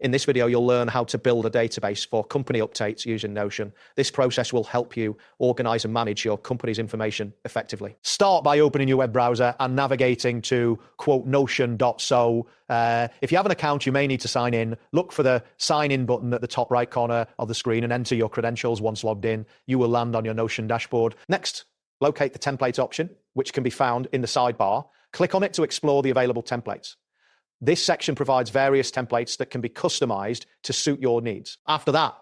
In this video, you'll learn how to build a database for company updates using Notion. This process will help you organize and manage your company's information effectively. Start by opening your web browser and navigating to, quote, notion.so. If you have an account, you may need to sign in. Look for the sign in button at the top right corner of the screen and enter your credentials. Once logged in, you will land on your Notion dashboard. Next, locate the template option, which can be found in the sidebar. Click on it to explore the available templates. This section provides various templates that can be customized to suit your needs. After that,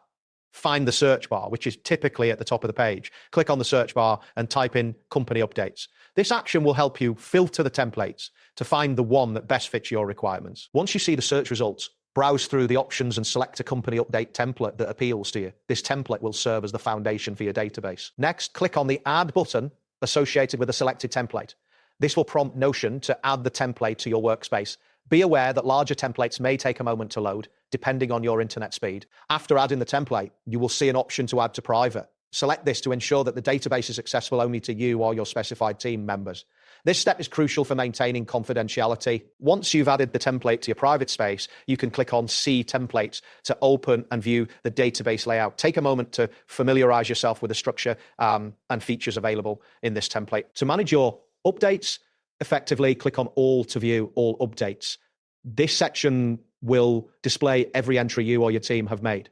find the search bar, which is typically at the top of the page. Click on the search bar and type in company updates. This action will help you filter the templates to find the one that best fits your requirements. Once you see the search results, browse through the options and select a company update template that appeals to you. This template will serve as the foundation for your database. Next, click on the Add button associated with a selected template. This will prompt Notion to add the template to your workspace. Be aware that larger templates may take a moment to load, depending on your internet speed. After adding the template, you will see an option to add to private. Select this to ensure that the database is accessible only to you or your specified team members. This step is crucial for maintaining confidentiality. Once you've added the template to your private space, you can click on See Templates to open and view the database layout. Take a moment to familiarize yourself with the structure and features available in this template. To manage your updates effectively, click on All to view all updates. This section will display every entry you or your team have made.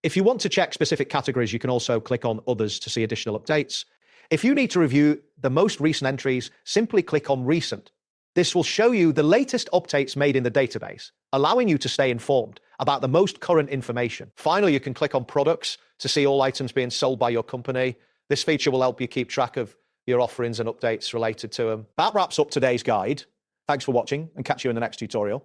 If you want to check specific categories, you can also click on Others to see additional updates. If you need to review the most recent entries, simply click on Recent. This will show you the latest updates made in the database, allowing you to stay informed about the most current information. Finally, you can click on Products to see all items being sold by your company. This feature will help you keep track of your offerings and updates related to them. That wraps up today's guide. Thanks for watching and catch you in the next tutorial.